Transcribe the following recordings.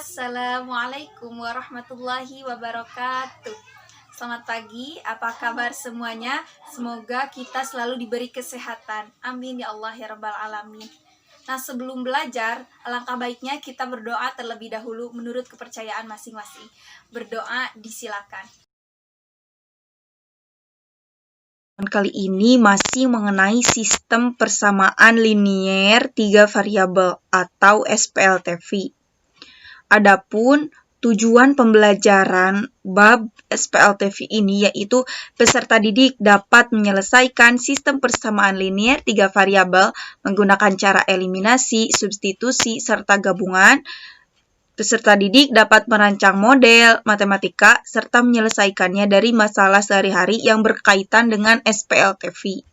Assalamualaikum warahmatullahi wabarakatuh. Selamat pagi, apa kabar semuanya? Semoga kita selalu diberi kesehatan. Amin ya Allah ya Rabbal Alamin. Nah, sebelum belajar, alangkah baiknya kita berdoa terlebih dahulu menurut kepercayaan masing-masing. Berdoa disilakan. Kali ini masih mengenai sistem persamaan linier 3 variabel atau SPLTV. Adapun tujuan pembelajaran bab SPLTV ini yaitu peserta didik dapat menyelesaikan sistem persamaan linier 3 variabel menggunakan cara eliminasi, substitusi, serta gabungan. Peserta didik dapat merancang model matematika serta menyelesaikannya dari masalah sehari-hari yang berkaitan dengan SPLTV.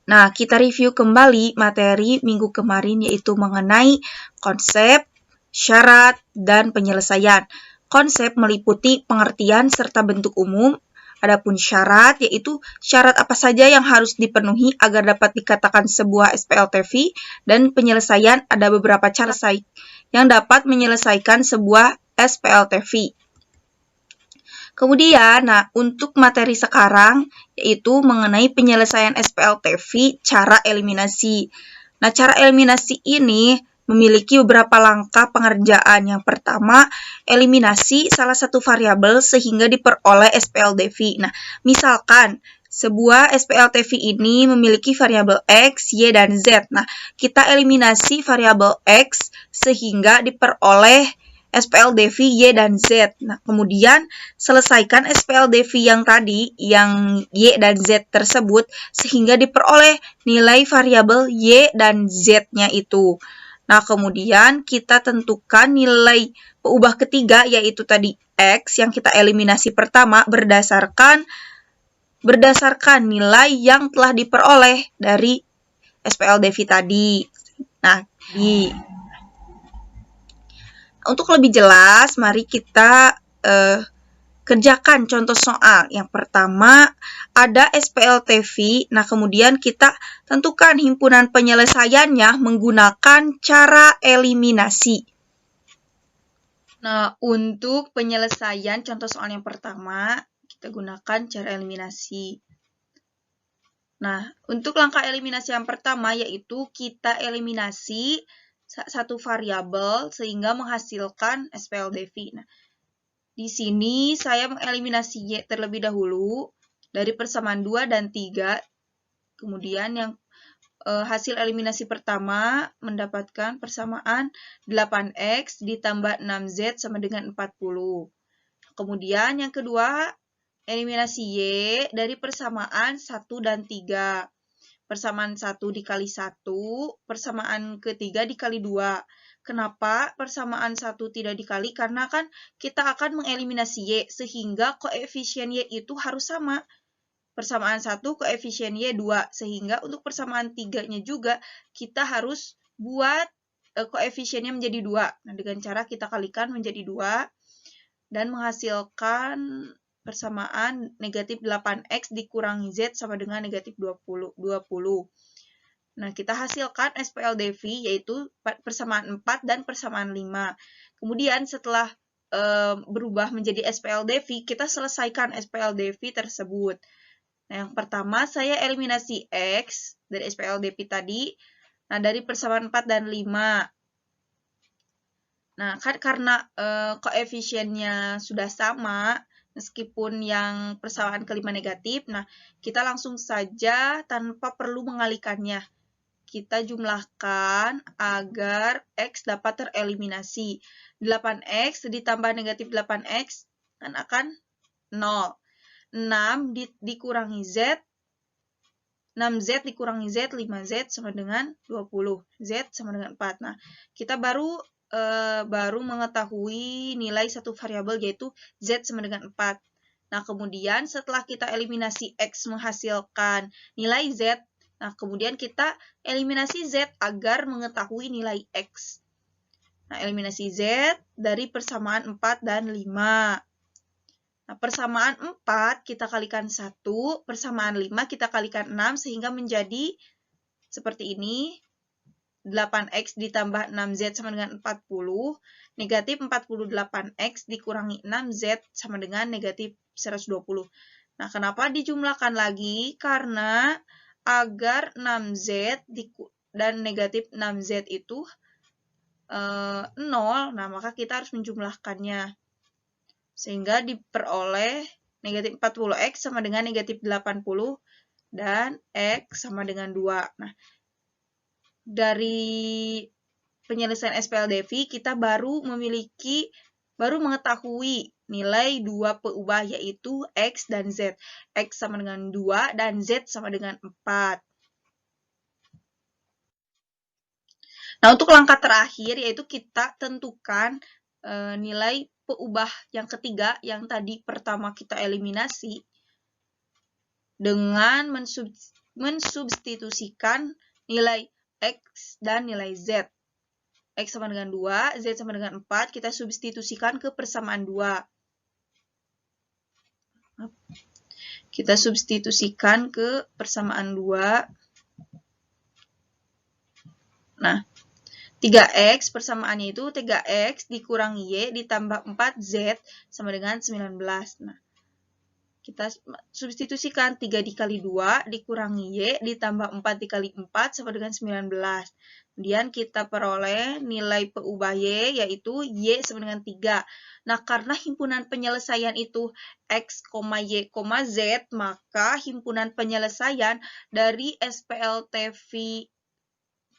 Nah, kita review kembali materi minggu kemarin yaitu mengenai konsep, syarat, dan penyelesaian. Konsep meliputi pengertian serta bentuk umum. Adapun syarat yaitu syarat apa saja yang harus dipenuhi agar dapat dikatakan sebuah SPLTV, dan penyelesaian ada beberapa cara yang dapat menyelesaikan sebuah SPLTV. Kemudian, untuk materi sekarang yaitu mengenai penyelesaian SPLTV, cara eliminasi. Nah, cara eliminasi ini memiliki beberapa langkah pengerjaan. Yang pertama, eliminasi salah satu variabel sehingga diperoleh SPLTV. Nah, misalkan sebuah SPLTV ini memiliki variabel X, Y, dan Z. Nah, kita eliminasi variabel X sehingga diperoleh SPLTV Y dan Z. Nah, kemudian selesaikan SPLTV yang tadi, yang Y dan Z tersebut, sehingga diperoleh nilai variabel Y dan Z-nya itu. Nah, kemudian kita tentukan nilai peubah ketiga, yaitu tadi X, yang kita eliminasi pertama berdasarkan nilai yang telah diperoleh dari SPLTV tadi. Nah, untuk lebih jelas, mari kita kerjakan contoh soal. Yang pertama, ada SPLTV. Nah, kemudian kita tentukan himpunan penyelesaiannya menggunakan cara eliminasi. Nah, untuk penyelesaian contoh soal yang pertama, kita gunakan cara eliminasi. Nah, untuk langkah eliminasi yang pertama yaitu kita eliminasi satu variabel sehingga menghasilkan SPLTV. Nah, di sini saya mengeliminasi Y terlebih dahulu dari persamaan 2 dan 3. Kemudian yang hasil eliminasi pertama mendapatkan persamaan 8X ditambah 6Z sama dengan 40. Kemudian yang kedua, eliminasi Y dari persamaan 1 dan 3. Persamaan 1 dikali 1, persamaan ketiga dikali 2. Kenapa persamaan 1 tidak dikali? Karena kan kita akan mengeliminasi Y, sehingga koefisien Y itu harus sama. Persamaan 1 koefisien Y 2, sehingga untuk persamaan 3-nya juga kita harus buat koefisiennya menjadi 2. Nah, dengan cara kita kalikan menjadi 2 dan menghasilkan persamaan negatif 8X dikurangi Z sama dengan negatif 20. Nah, kita hasilkan SPLTV yaitu persamaan 4 dan persamaan 5. Kemudian setelah berubah menjadi SPLTV, kita selesaikan SPLTV tersebut. Nah, yang pertama saya eliminasi X dari SPLTV tadi. Nah, dari persamaan 4 dan 5. Nah, kan karena koefisiennya sudah sama, meskipun yang persamaan kelima negatif, nah kita langsung saja tanpa perlu mengalikannya. Kita jumlahkan agar X dapat tereliminasi. 8X ditambah negatif 8X kan akan 0. 6 dikurangi Z, 6Z dikurangi Z, 5Z sama dengan 20. Z sama dengan 4. Nah, kita baru mengetahui nilai satu variabel yaitu Z sama dengan 4. Nah, kemudian setelah kita eliminasi X menghasilkan nilai Z, nah kemudian kita eliminasi Z agar mengetahui nilai X. Nah, eliminasi Z dari persamaan 4 dan 5. Nah, persamaan 4 kita kalikan 1, persamaan 5 kita kalikan 6 sehingga menjadi seperti ini. 8x ditambah 6z sama dengan 40, negatif 48x dikurangi 6z sama dengan negatif 120. Nah, kenapa dijumlahkan lagi? Karena agar 6z dan negatif 6z itu 0, nah maka kita harus menjumlahkannya. Sehingga diperoleh negatif 40x sama dengan negatif 80 dan x sama dengan 2. Nah, dari penyelesaian SPLDV kita baru mengetahui nilai dua peubah yaitu X dan Z. X sama dengan 2 dan Z sama dengan 4. Nah, untuk langkah terakhir yaitu kita tentukan nilai peubah yang ketiga yang tadi pertama kita eliminasi dengan mensubstitusikan nilai X dan nilai Z. X sama dengan 2, Z sama dengan 4, kita substitusikan ke persamaan 2. Kita substitusikan ke persamaan 2. Nah, 3X persamaannya itu 3X dikurangi Y ditambah 4Z sama dengan 19. Nah, kita substitusikan 3 dikali 2 dikurangi Y ditambah 4 dikali 4 sama dengan 19. Kemudian kita peroleh nilai peubah Y yaitu Y sama dengan 3. Nah, karena himpunan penyelesaian itu X, Y, Z, maka himpunan penyelesaian dari SPLTV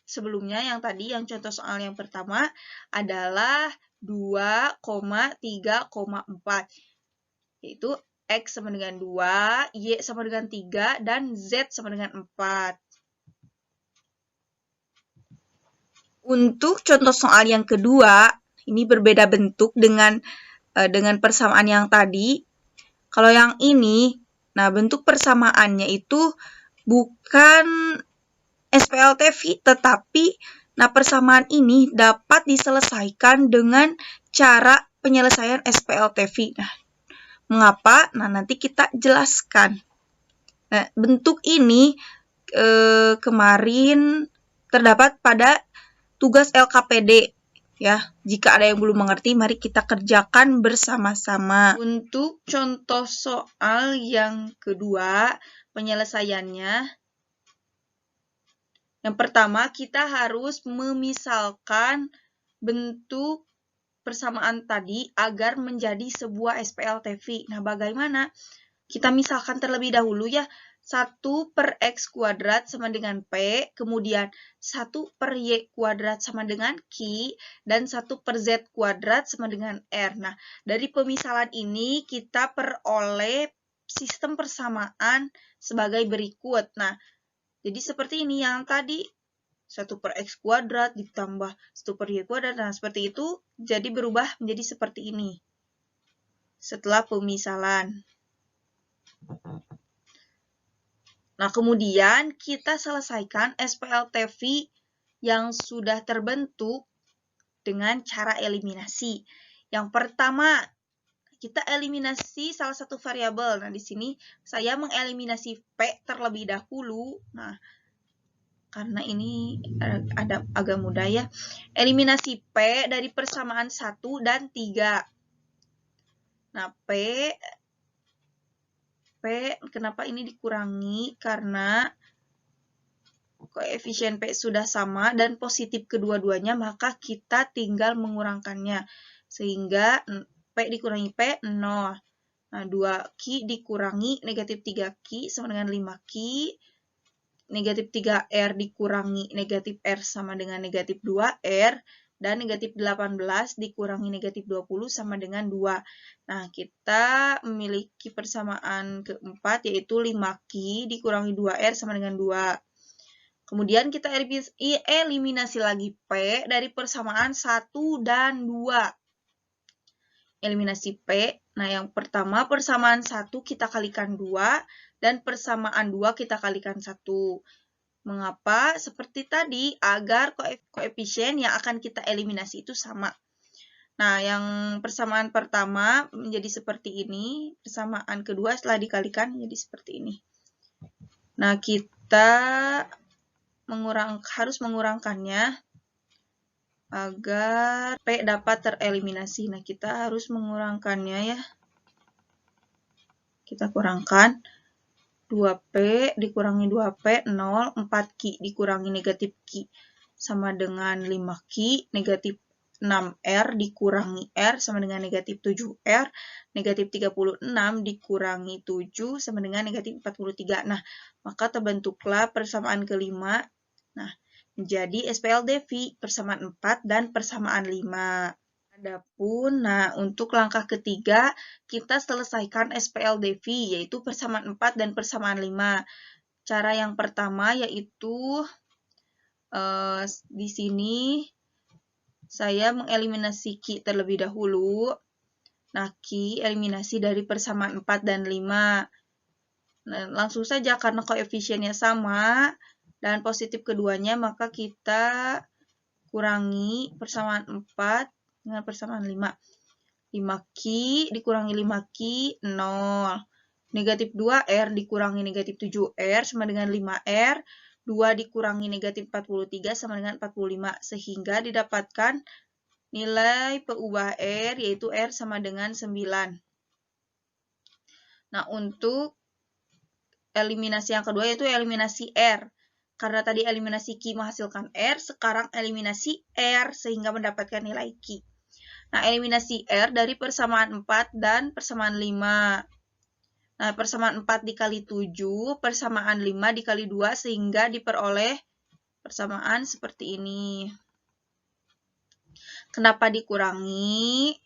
sebelumnya yang tadi, yang contoh soal yang pertama adalah 2,3,4. Yaitu X sama dengan 2, Y sama dengan 3, dan Z sama dengan 4. Untuk contoh soal yang kedua, ini berbeda bentuk dengan persamaan yang tadi. Kalau yang ini, nah bentuk persamaannya itu bukan SPLTV, tetapi nah persamaan ini dapat diselesaikan dengan cara penyelesaian SPLTV. Nah, mengapa? Nah, nanti kita jelaskan. Nah, bentuk ini kemarin terdapat pada tugas LKPD. Ya, jika ada yang belum mengerti, mari kita kerjakan bersama-sama. Untuk contoh soal yang kedua, penyelesaiannya. Yang pertama, kita harus memisalkan bentuk persamaan tadi agar menjadi sebuah SPLTV. Nah, bagaimana? Kita misalkan terlebih dahulu ya. 1 per X kuadrat sama dengan P, kemudian 1 per Y kuadrat sama dengan Q, dan 1 per Z kuadrat sama dengan R. Nah, dari pemisalan ini kita peroleh sistem persamaan sebagai berikut. Nah, jadi seperti ini yang tadi, 1 per X kuadrat ditambah 1 per Y kuadrat. Nah, seperti itu, jadi berubah menjadi seperti ini. Setelah pemisalan. Nah, kemudian kita selesaikan SPLTV yang sudah terbentuk dengan cara eliminasi. Yang pertama, kita eliminasi salah satu variabel. Nah, di sini saya mengeliminasi P terlebih dahulu. Nah, karena ini ada agak mudah ya. Eliminasi P dari persamaan 1 dan 3. Nah, P kenapa ini dikurangi? Karena koefisien P sudah sama dan positif kedua-duanya, maka kita tinggal mengurangkannya. Sehingga P dikurangi P, 0. Nah, 2Q dikurangi negatif 3Q sama dengan 5Q. Negatif 3R dikurangi negatif R sama dengan negatif 2R. Dan negatif 18 dikurangi negatif 20 sama dengan 2. Nah, kita memiliki persamaan keempat yaitu 5Q dikurangi 2R sama dengan 2. Kemudian kita eliminasi lagi P dari persamaan 1 dan 2. Eliminasi P. Nah, yang pertama persamaan 1 kita kalikan 2 dan persamaan 2 kita kalikan 1. Mengapa? Seperti tadi, agar koefisien yang akan kita eliminasi itu sama. Nah, yang persamaan pertama menjadi seperti ini, persamaan kedua setelah dikalikan menjadi seperti ini. Nah, kita harus mengurangkannya agar P dapat tereliminasi. Nah, kita harus mengurangkannya ya. Kita kurangkan 2P dikurangi 2P, 0, 4Q dikurangi negatif Q sama dengan 5Q, negatif 6R dikurangi R sama dengan negatif 7R, negatif 36 dikurangi 7 sama dengan negatif 43. Nah, maka terbentuklah persamaan kelima. Nah, menjadi SPLDV persamaan 4 dan persamaan 5. Adapun, untuk langkah ketiga, kita selesaikan SPLDV, yaitu persamaan 4 dan persamaan 5. Cara yang pertama yaitu, di sini saya mengeliminasi Q terlebih dahulu. Nah, Q eliminasi dari persamaan 4 dan 5. Nah, langsung saja karena koefisiennya sama dan positif keduanya, maka kita kurangi persamaan 4 dengan persamaan 5. 5Q dikurangi 5Q, 0. Negatif 2R dikurangi negatif 7R sama dengan 5R. 2 dikurangi negatif 43 sama dengan 45. Sehingga didapatkan nilai peubah R, yaitu R sama dengan 9. Nah, untuk eliminasi yang kedua yaitu eliminasi R. Karena tadi eliminasi Q menghasilkan R, sekarang eliminasi R sehingga mendapatkan nilai Q. Nah, eliminasi R dari persamaan 4 dan persamaan 5. Nah, persamaan 4 dikali 7, persamaan 5 dikali 2, sehingga diperoleh persamaan seperti ini. Kenapa dikurangi?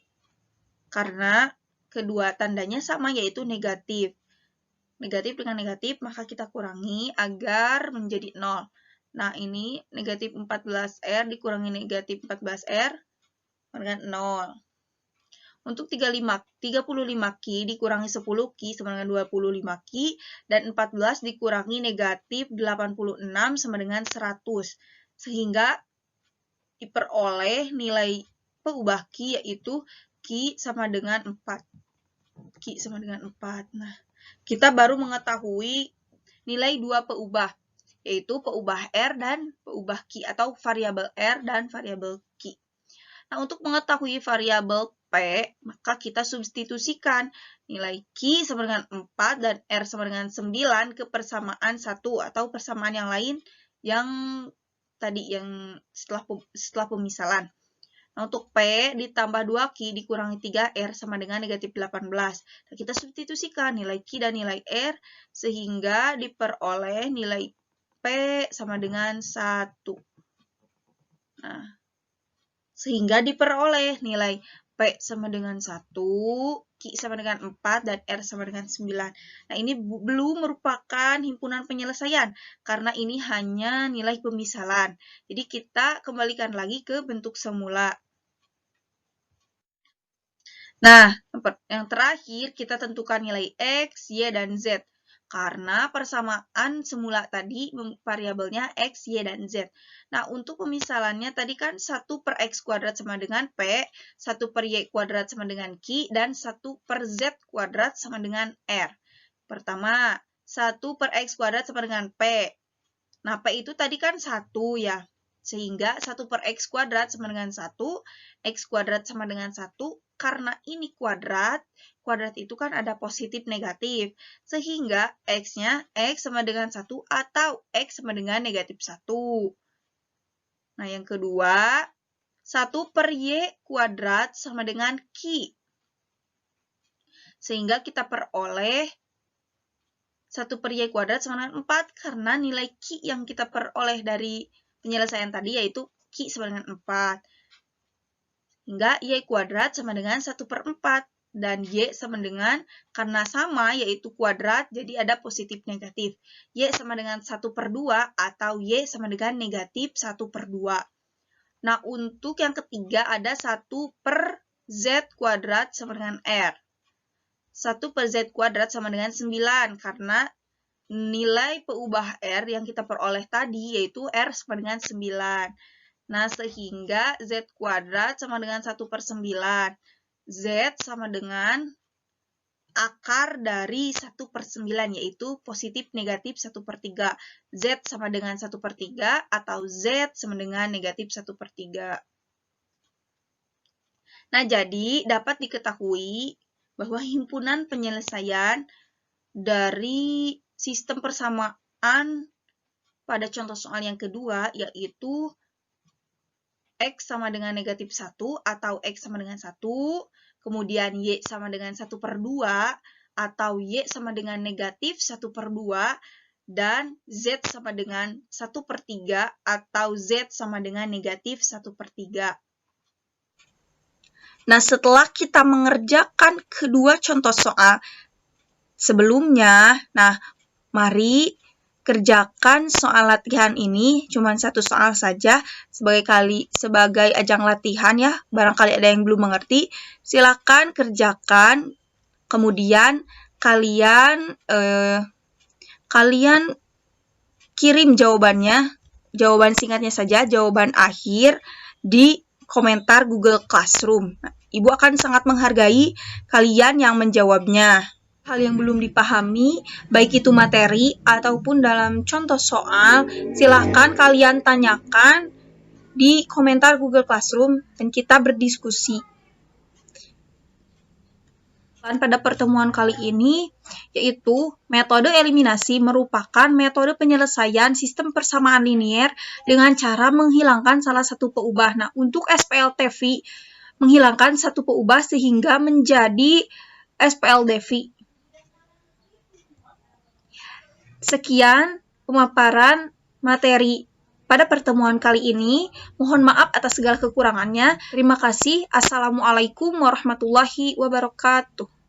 Karena kedua tandanya sama, yaitu negatif. Negatif dengan negatif, maka kita kurangi agar menjadi 0. Nah, ini negatif 14R dikurangi negatif 14R dengan 0. Untuk 35Q dikurangi 10Q sama dengan 25Q, dan 14 dikurangi negatif 86 sama dengan 100. Sehingga diperoleh nilai peubah Q yaitu Q sama dengan 4. Q sama dengan 4. Nah, kita baru mengetahui nilai dua peubah, yaitu peubah R dan peubah Q, atau variabel R dan variabel Q. Nah, untuk mengetahui variabel P, maka kita substitusikan nilai Q sama dengan 4 dan R sama dengan 9 ke persamaan 1 atau persamaan yang lain yang tadi yang setelah pemisalan. Nah, untuk P ditambah 2Q dikurangi 3R sama dengan negatif 18. Nah, kita substitusikan nilai Q dan nilai R sehingga diperoleh nilai P sama dengan 1. Nah, sehingga diperoleh nilai P sama dengan 1, Q sama dengan 4, dan R sama dengan 9. Nah, ini belum merupakan himpunan penyelesaian, karena ini hanya nilai pemisalan. Jadi, kita kembalikan lagi ke bentuk semula. Nah, yang terakhir, kita tentukan nilai X, Y, dan Z. Karena persamaan semula tadi variabelnya X, Y, dan Z. Nah, untuk pemisalannya tadi kan 1 per X kuadrat sama dengan P, 1 per Y kuadrat sama dengan Q, dan 1 per Z kuadrat sama dengan R. Pertama, 1 per X kuadrat sama dengan P. Nah, P itu tadi kan 1 ya. Sehingga 1 per X kuadrat sama dengan 1, X kuadrat sama dengan 1, karena ini kuadrat itu kan ada positif negatif. Sehingga X-nya X sama dengan 1 atau X sama dengan negatif 1. Nah, yang kedua, 1 per Y kuadrat sama dengan Q. Sehingga kita peroleh 1 per Y kuadrat sama dengan 4 karena nilai Q yang kita peroleh dari penyelesaian tadi yaitu Q sama dengan 4. Hingga Y kuadrat sama dengan 1 per 4. Dan Y sama dengan, karena sama yaitu kuadrat, jadi ada positif negatif. Y sama dengan 1 per 2 atau Y sama dengan negatif 1 per 2. Nah, untuk yang ketiga ada 1 per Z kuadrat sama dengan R. 1 per Z kuadrat sama dengan 9, karena nilai peubah R yang kita peroleh tadi yaitu R sama dengan 9. Nah, sehingga Z kuadrat sama dengan 1 per 9. Z sama dengan akar dari 1/9, yaitu positif negatif 1/3. Z sama dengan 1/3 atau Z sama dengan negatif 1/3. Nah, jadi dapat diketahui bahwa himpunan penyelesaian dari sistem persamaan pada contoh soal yang kedua, yaitu X sama dengan negatif 1 atau X sama dengan 1, kemudian Y sama dengan 1/2 atau Y sama dengan negatif 1/2, dan Z sama dengan 1/3 atau Z sama dengan negatif 1/3. Nah, setelah kita mengerjakan kedua contoh soal sebelumnya, nah, mari kerjakan soal latihan ini, cuma satu soal saja, sebagai ajang latihan ya, barangkali ada yang belum mengerti, silakan kerjakan, kemudian kalian kirim jawabannya, jawaban singkatnya saja, jawaban akhir di komentar Google Classroom. Nah, Ibu akan sangat menghargai kalian yang menjawabnya. Hal yang belum dipahami, baik itu materi ataupun dalam contoh soal, silahkan kalian tanyakan di komentar Google Classroom dan kita berdiskusi. Pada pertemuan kali ini, yaitu metode eliminasi merupakan metode penyelesaian sistem persamaan linier dengan cara menghilangkan salah satu peubah. Nah, untuk SPLTV, menghilangkan satu peubah sehingga menjadi SPLDV. Sekian pemaparan materi pada pertemuan kali ini. Mohon maaf atas segala kekurangannya. Terima kasih. Assalamualaikum warahmatullahi wabarakatuh.